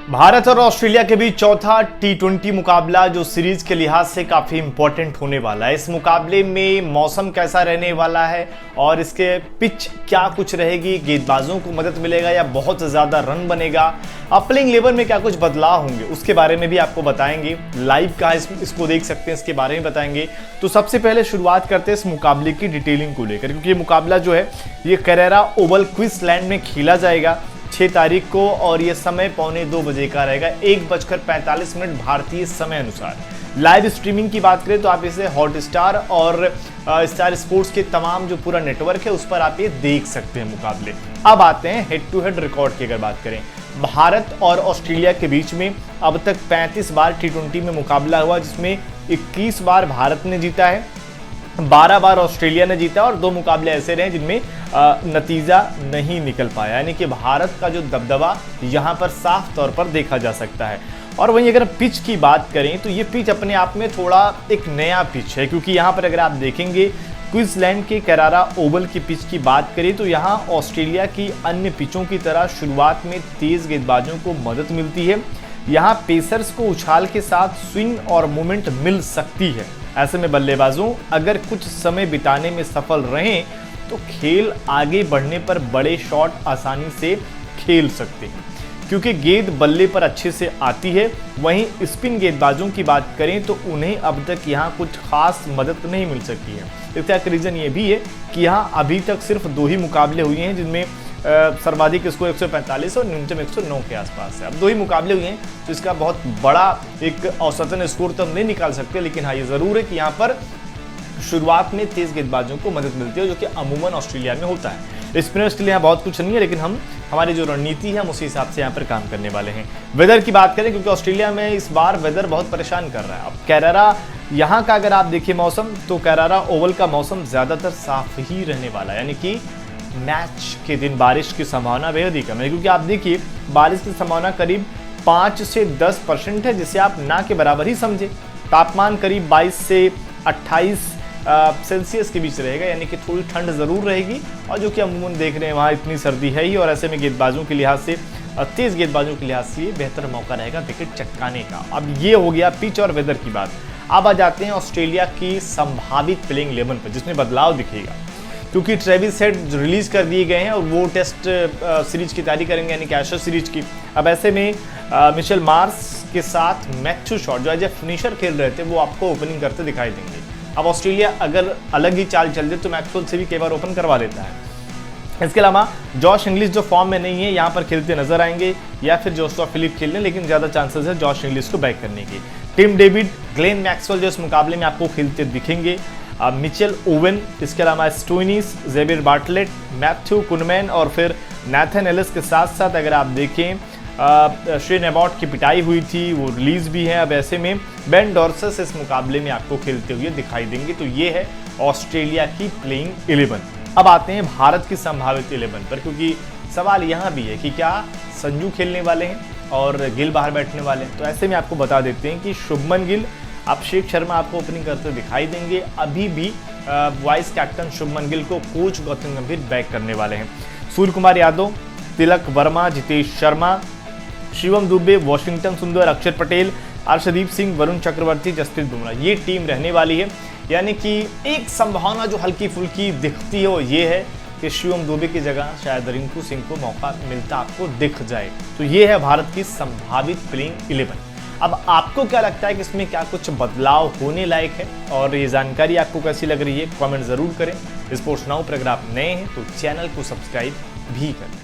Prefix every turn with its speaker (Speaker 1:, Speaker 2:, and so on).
Speaker 1: भारत और ऑस्ट्रेलिया के बीच चौथा टी20 मुकाबला जो सीरीज के लिहाज से काफी इंपॉर्टेंट होने वाला है। इस मुकाबले में मौसम कैसा रहने वाला है और इसके पिच क्या कुछ रहेगी, गेंदबाजों को मदद मिलेगा या बहुत ज्यादा रन बनेगा, ओपनिंग 11 में क्या कुछ बदलाव होंगे, उसके बारे में भी आपको बताएंगे। लाइव कहाँ इसको देख सकते हैं इसके बारे में बताएंगे। तो सबसे पहले शुरुआत करते हैं इस मुकाबले की डिटेलिंग को लेकर, क्योंकि ये मुकाबला जो है ये कैरेरा ओवल क्वींसलैंड में खेला जाएगा 6 तारीख को और ये समय 1:45 बजे का रहेगा, 1:45 भारतीय समय अनुसार। लाइव स्ट्रीमिंग की बात करें तो आप इसे हॉटस्टार और स्टार स्पोर्ट्स के तमाम जो पूरा नेटवर्क है उस पर आप ये देख सकते हैं मुकाबले। अब आते हैं हेड टू हेड रिकॉर्ड की अगर बात करें। भारत और ऑस्ट्रेलिया के बीच में अब तक 35 बार टी20 में मुकाबला हुआ, जिसमें 21 बार भारत ने जीता है, 12 बार ऑस्ट्रेलिया ने जीता और 2 मुकाबले ऐसे रहे जिनमें नतीजा नहीं निकल पाया, यानी कि भारत का जो दबदबा यहां पर साफ तौर पर देखा जा सकता है। और वहीं अगर पिच की बात करें तो ये पिच अपने आप में थोड़ा एक नया पिच है, क्योंकि यहां पर अगर आप देखेंगे क्वींसलैंड के कैरेरा ओवल की पिच की बात करें तो यहां ऑस्ट्रेलिया की अन्य पिचों की तरह शुरुआत में तेज गेंदबाजों को मदद मिलती है। यहां पेसर्स को उछाल के साथ स्विंग और मूवमेंट मिल सकती है। ऐसे में बल्लेबाजों अगर कुछ समय बिताने में सफल रहें तो खेल आगे बढ़ने पर बड़े शॉट आसानी से खेल सकते हैं, क्योंकि गेंद बल्ले पर अच्छे से आती है। वहीं स्पिन गेंदबाजों की बात करें तो उन्हें अब तक यहाँ कुछ खास मदद नहीं मिल सकी है। इसका एक रीज़न ये भी है कि यहाँ अभी तक सिर्फ 2 ही मुकाबले हुए हैं, जिनमें सर्वाधिक स्कोर 145 और न्यूनतम 109 के आसपास है। अब 2 ही मुकाबले हुए हैं तो इसका बहुत बड़ा एक औसतन स्कोर तो हम नहीं निकाल सकते, लेकिन हाँ ये ज़रूर है कि यहाँ पर शुरुआत में तेज गेंदबाजों को मदद मिलती है, जो कि अमूमन ऑस्ट्रेलिया में होता है। स्पिनर्स के लिए यहाँ बहुत कुछ नहीं है, लेकिन हमारी जो रणनीति है हम उसी हिसाब से यहाँ पर काम करने वाले हैं। वेदर की बात करें, क्योंकि ऑस्ट्रेलिया में इस बार वेदर बहुत परेशान कर रहा है। अब कैरेरा यहाँ का अगर आप देखिए मौसम, तो कैरेरा ओवल का मौसम ज़्यादातर साफ ही रहने वाला है, यानी कि मैच के दिन बारिश की संभावना बेहद ही कम है, क्योंकि आप देखिए बारिश की संभावना करीब 5 से 10% है, जिसे आप ना के बराबर ही समझे। तापमान करीब 22 से 28 सेल्सियस के बीच रहेगा, यानी कि थोड़ी ठंड ज़रूर रहेगी, और जो कि अमूमन देख रहे हैं वहाँ इतनी सर्दी है ही, और ऐसे में गेंदबाजों के लिहाज से तेज़ गेंदबाजों के लिहाज से ये बेहतर मौका रहेगा विकेट चटकाने का। अब ये हो गया पिच और वेदर की बात। अब आ जाते हैं ऑस्ट्रेलिया की संभावित प्लेइंग 11 पर, जिसमें बदलाव दिखेगा, क्योंकि ट्रेविस हेड रिलीज कर दिए गए हैं और वो टेस्ट सीरीज की तैयारी करेंगे, यानी कि एशेज सीरीज की। अब ऐसे में मिचेल मार्श के साथ मैथ्यू शॉट जो एज ए फिनिशर खेल रहे थे वो आपको ओपनिंग करते दिखाई देंगे। अब ऑस्ट्रेलिया अगर अलग ही चाल चल दे तो मैक्सवेल से भी कई बार ओपन करवा लेता है। इसके अलावा जॉश इंग्लिश जो फॉर्म में नहीं है यहाँ पर खेलते नजर आएंगे, या फिर जोशुआ फिलिप खेल लें, लेकिन ज़्यादा चांसेस है जॉश इंग्लिश को बैक करने की। टिम डेविड, ग्लेन मैक्सवेल जो इस मुकाबले में आपको खेलते दिखेंगे, मिचेल ओवन, इसके अलावा स्टोइनिस, जेवियर बार्टलेट, मैथ्यू कुनमैन और फिर नैथन एलिस के साथ साथ अगर आप देखें शेन एबॉट की पिटाई हुई थी, वो रिलीज भी है। अब ऐसे में बेन डॉर्सेस इस मुकाबले में आपको खेलते हुए दिखाई देंगे। तो ये है ऑस्ट्रेलिया की प्लेइंग 11। अब आते हैं भारत की संभावित 11 पर, क्योंकि सवाल यहाँ भी है कि क्या संजू खेलने वाले हैं और गिल बाहर बैठने वाले हैं। तो ऐसे में आपको बता देते हैं कि शुभमन गिल, अभिषेक शर्मा आपको ओपनिंग करते दिखाई देंगे। अभी भी वाइस कैप्टन शुभमन गिल को कोच गौतम गंभीर बैक करने वाले हैं। सूर्य कुमार यादव, तिलक वर्मा, जितेश शर्मा, शिवम दुबे, वॉशिंगटन सुंदर, अक्षर पटेल, अर्शदीप सिंह, वरुण चक्रवर्ती, जसप्रीत बुमराह, ये टीम रहने वाली है। यानी कि एक संभावना जो हल्की फुल्की दिखती है वो ये है कि शिवम दुबे की जगह शायद रिंकू सिंह को मौका मिलता आपको दिख जाए। तो ये है भारत की संभावित प्लेइंग 11। अब आपको क्या लगता है कि इसमें क्या कुछ बदलाव होने लायक है, और ये जानकारी आपको कैसी लग रही है कमेंट जरूर करें। स्पोर्ट्स नाउ पर अगर आप नए हैं तो चैनल को सब्सक्राइब भी करें।